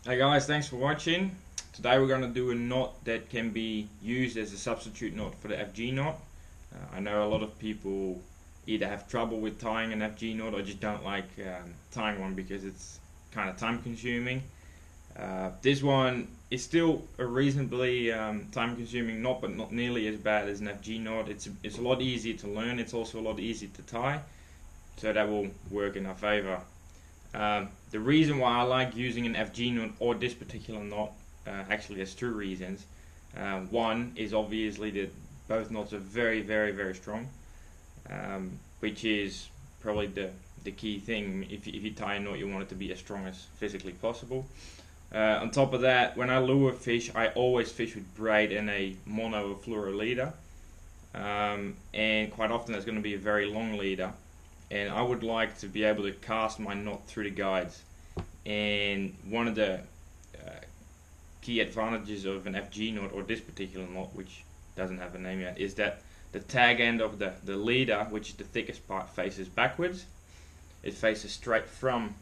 Hey guys, thanks for watching. Today we're going to do a knot that can be used as a substitute knot for the FG knot. I know a lot of people either have trouble with tying an FG knot or just don't like tying one because it's kind of time consuming. This one is still a reasonably time consuming knot, but not nearly as bad as an FG knot. It's a lot easier to learn, it's also a lot easier to tie, so that will work in our favor. The reason why I like using an FG knot or this particular knot, actually there's two reasons. One is obviously that both knots are very strong, which is probably the key thing. If you tie a knot, you want it to be as strong as physically possible. On top of that, when I lure fish, I always fish with braid and a mono or fluoro leader, and quite often that's going to be a very long leader, and I would like to be able to cast my knot through the guides. And one of the key advantages of an FG knot, or this particular knot, which doesn't have a name yet, is that the tag end of the leader, which is the thickest part, faces backwards. It faces straight from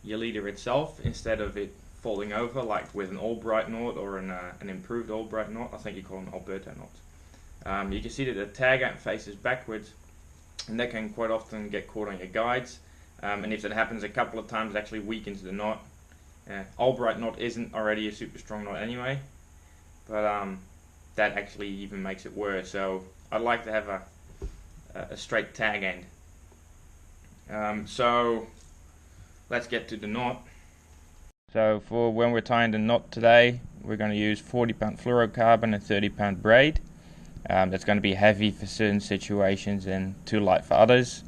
your leader itself, instead of it falling over like with an Albright knot or an improved Albright knot. I think you call it an Alberta knot. You can see that the tag end faces backwards, and that can quite often get caught on your guides, and if that happens a couple of times, it actually weakens the knot. Albright knot isn't already a super strong knot anyway, but that actually even makes it worse. So I'd like to have a straight tag end. So let's get to the knot. So for when we're tying the knot today, we're going to use 40 pound fluorocarbon and 30 pound braid. That's going to be heavy for certain situations and too light for others.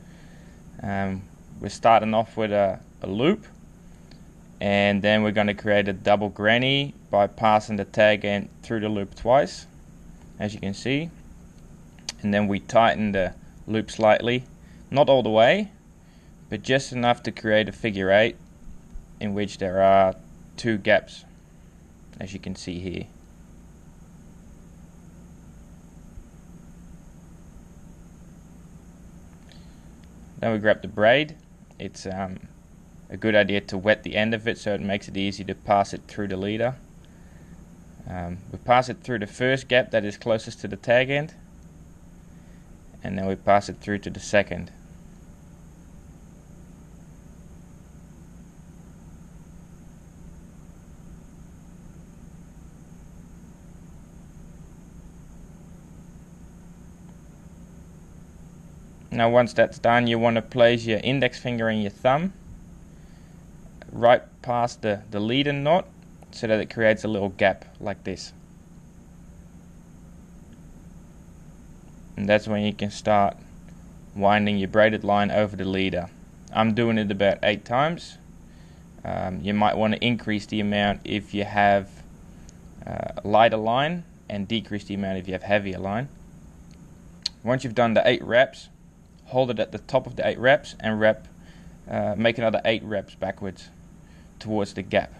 We're starting off with a loop, and then we're going to create a double granny by passing the tag end through the loop twice, as you can see. And then we tighten the loop slightly, not all the way, but just enough to create a figure 8 in which there are 2 gaps, as you can see here. Then we grab the braid. It's a good idea to wet the end of it so it makes it easy to pass it through the leader. We pass it through the first gap that is closest to the tag end, and then we pass it through to the second. Now once that's done, you want to place your index finger and your thumb right past the leader knot so that it creates a little gap like this. And that's when you can start winding your braided line over the leader. I'm doing it about 8 times. You might want to increase the amount if you have a lighter line, and decrease the amount if you have heavier line. Once you've done the 8 reps, hold it at the top of the 8 reps and make another 8 reps backwards towards the gap.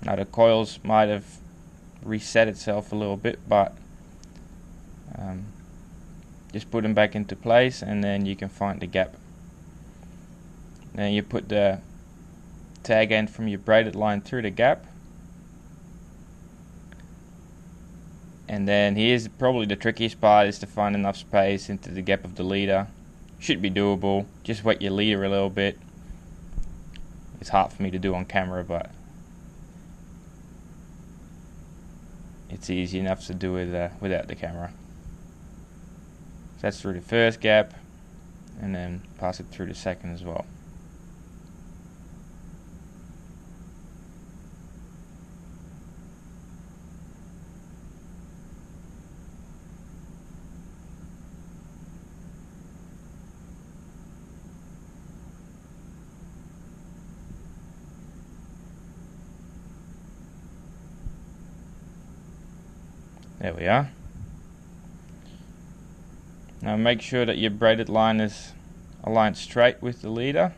Now the coils might have reset itself a little bit, but just put them back into place and then you can find the gap. Then you put the tag end from your braided line through the gap. And then here's probably the trickiest part, is to find enough space into the gap of the leader. Should be doable. Just wet your leader a little bit. It's hard for me to do on camera, but it's easy enough to do it without the camera. So that's through the first gap, and then pass it through the second as well. There we are. Now make sure that your braided line is aligned straight with the leader.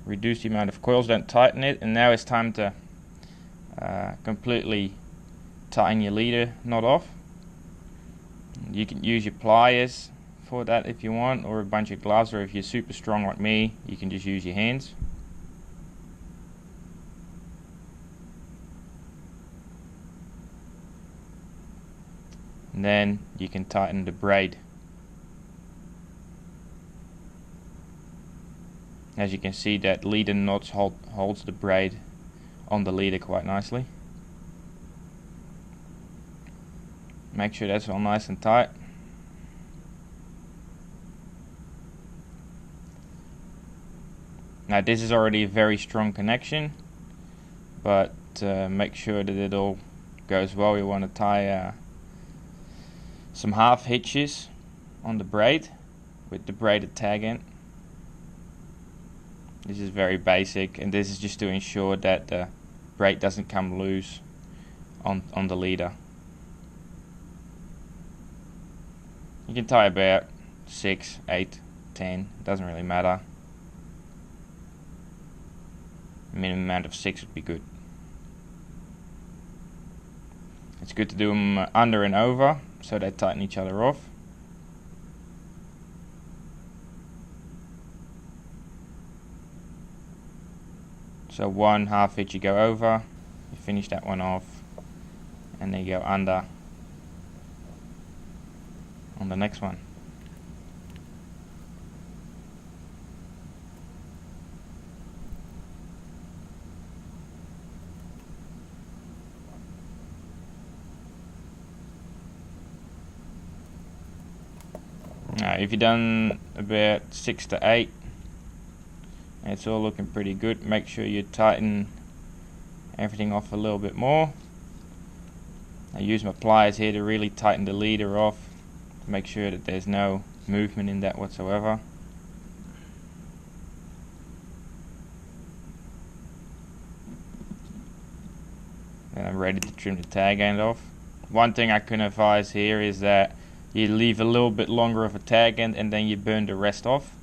Reduce the amount of coils, don't tighten it. And now it's time to completely tighten your leader knot off. You can use your pliers for that if you want, or a bunch of gloves, or if you're super strong like me, you can just use your hands. And then you can tighten the braid. As you can see, that leader notch holds the braid on the leader quite nicely. Make sure that's all nice and tight. Now this is already a very strong connection, but make sure that it all goes well. You want to tie some half hitches on the braid with the braided tag end. This is very basic, and this is just to ensure that the braid doesn't come loose on the leader. You can tie about 6, 8, 10, doesn't really matter. Minimum amount of 6 would be good. It's good to do them under and over so they tighten each other off. So one half hitch you go over, you finish that one off, and then you go under on the next one. Now if you've done about 6 to 8, it's all looking pretty good. Make sure you tighten everything off a little bit more. I use my pliers here to really tighten the leader off, to make sure that there's no movement in that whatsoever. Then I'm ready to trim the tag end off. One thing I can advise here is that you leave a little bit longer of a tag end and then you burn the rest off,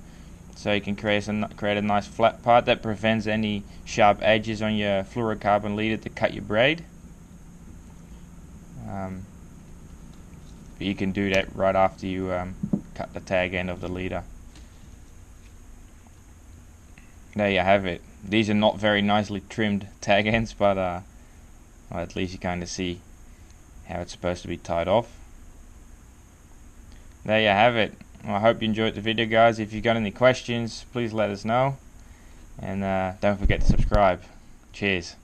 so you can create a nice flat part that prevents any sharp edges on your fluorocarbon leader to cut your braid. But you can do that right after you cut the tag end of the leader. There you have it. These are not very nicely trimmed tag ends, but well, at least you kind of see how it's supposed to be tied off. There you have it. Well, I hope you enjoyed the video, guys. If you've got any questions, please let us know, and don't forget to subscribe. Cheers.